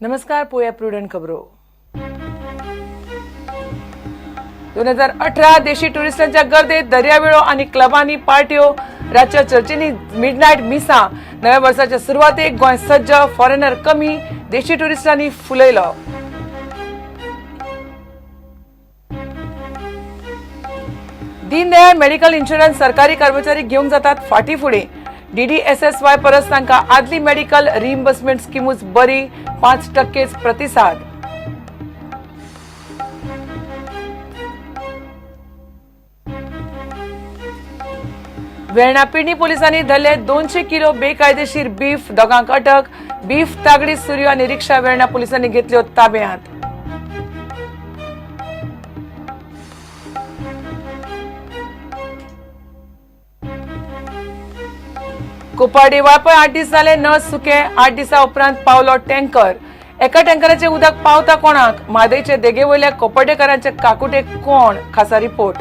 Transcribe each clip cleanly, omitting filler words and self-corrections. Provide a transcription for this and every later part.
नमस्कार. पोया प्रुडंट खबरो. 2018 देशी टुरिस्टांच्या गर्देत दर्यावेळो आणि क्लबांनी पार्ट्यो रातच्या चर्चींनी मिडनायट मिसां नव्या वर्साच्या सुरवातेक गोंय सज्ज फॉरेनर कमी देशी टुरिस्टांनी फुलयलो. दीनदयाळ मेडिकल इन्शुरन्स सरकारी कर्मचारी घेवंक जातात फाटी फुडें. DDSSY परस तांकां आदली मेडिकल रिइम्बर्समेंट स्किमूच बरी 5% प्रतिसाद. वेर्णा पिर्णी पोलिसांनी धरले 200 किलो बेकायदेशीर बीफ. दोगांक अटक. बीफ तागडी सुर्यो आनी रिक्षा वेर्णा पोलिसांनी घेतल्यो ताब्यांत. कुपाडी वाळपय 8 दीस जाले न सुके. 8 दिसा उपरांत पावलो टँकर. एका टँकराचे उदक पावता कोणाक? म्हादयचे देगे वयल्या कोपर्डेकारांचे काकुटे कोण? खासा रिपोर्ट.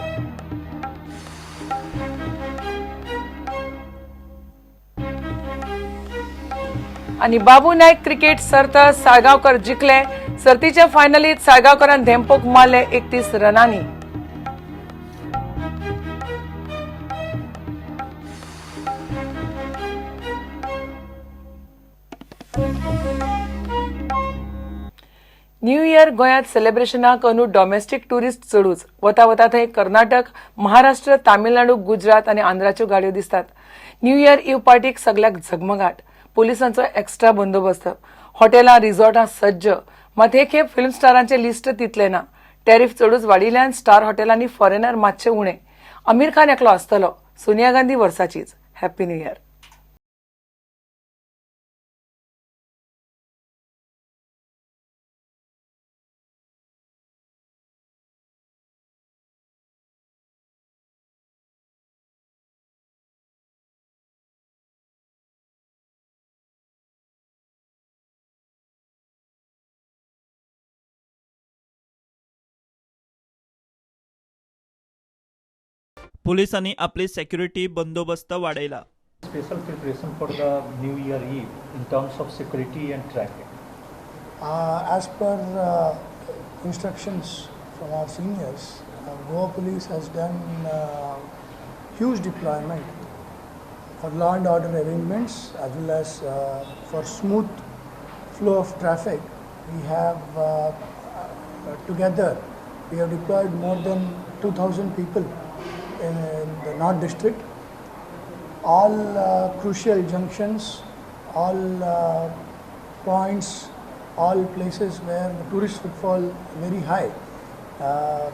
आणि बाबू नायक क्रिकेट सर्त साळगांवकर जिखले. सर्तीच्या फायनलीत साळगांवकरान धेंपोक मारले 31 रनांनी. न्यू इयर गोंयांत सेलिब्रेशनाक अंदू डॉमेस्टीक टुरिस्ट चडूच. वता वता थंय कर्नाटक, महाराष्ट्र, तामिळनाडू, गुजरात आनी आंध्राच्यो गाडयो दिसतात. न्यू इयर इव्ह पार्टीक सगळ्याक झगमगाट. पोलिसांचो एक्स्ट्रा बंदोबस्त. हॉटेलां रिसॉर्टां सज्ज. मात हे खेप फिल्म स्टारांचे लिस्ट तितले ना. टॅरिफ चडूच वाडिल्ल्यान स्टार हॉटेलांनी फॉरेनर मातशे उणे. आमीर खान एकलो आसतलो. सोनिया गांधी वर्साचीच. Happy new year. पोलिसांनी आपली सेक्युरिटी बंदोबस्त वाडयला. Special preparation for the New Year Eve in terms of security and traffic. As per instructions from our seniors, Goa Police has done huge deployment for law and order arrangements as well as for smooth flow of traffic. We have together we have deployed more than 2,000 people in the North District. All crucial junctions, all points, all places where the tourist footfall very high.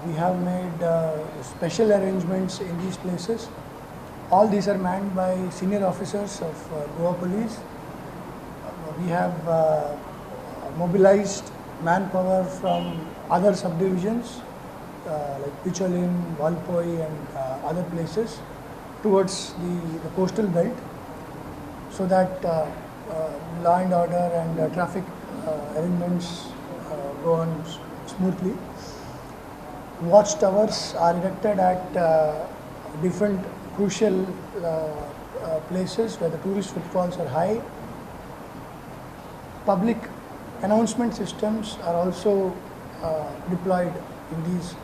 We have made special arrangements in these places. All these are manned by senior officers of Goa Police. We have mobilized manpower from other subdivisions like Picholim, Valpoi and other places towards the coastal belt so that law and order and traffic arrangements go on smoothly. Watchtowers are erected at different crucial places where the tourist footfalls are high. Public announcement systems are also deployed in these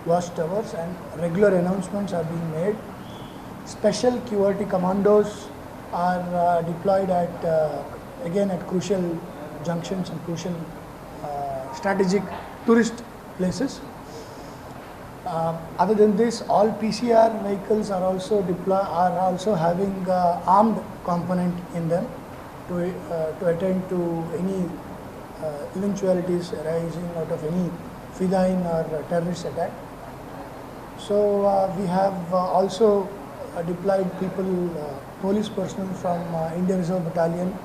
watchtowers and regular announcements are being made. Special QRT commandos are deployed at again at crucial junctions and crucial strategic tourist places. Other than this, all PCR vehicles are also having armed component in them to attend to any eventualities arising out of any fidayeen or terrorist attack. So we have also deployed people, police personnel from Indian Reserve Battalion.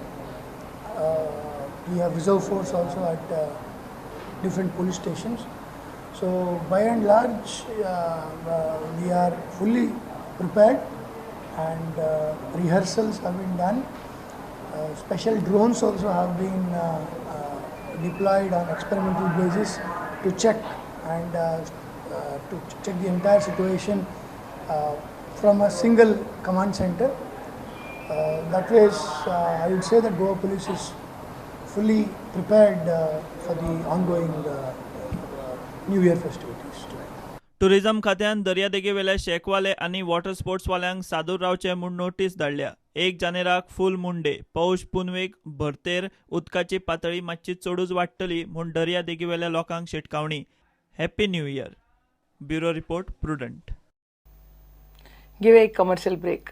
We have reserve force also at different police stations. So by and large, we are fully prepared and rehearsals have been done. Special drones also have been deployed on experimental basis to check and to check the entire situation from a single command center. That way, I would say that Goa Police is fully prepared for the ongoing New Year festivities. Tourism खात्यान दर्यादेगेवेल्या शेकवाले आनी water स्पोर्ट्सवाल्यांक सादूर रावचे म्हूण notice धाडल्या. 1 जानेराक फूल moon day. पौष पुनवेक भरतेर उदकाची पातळी मातशी चडूच वाडटली म्हूण दर्यादेगेवेल्या लोकांक शिटकावणी. Happy new year. Bureau report prudent. घेऊया एक कमर्शियल ब्रेक.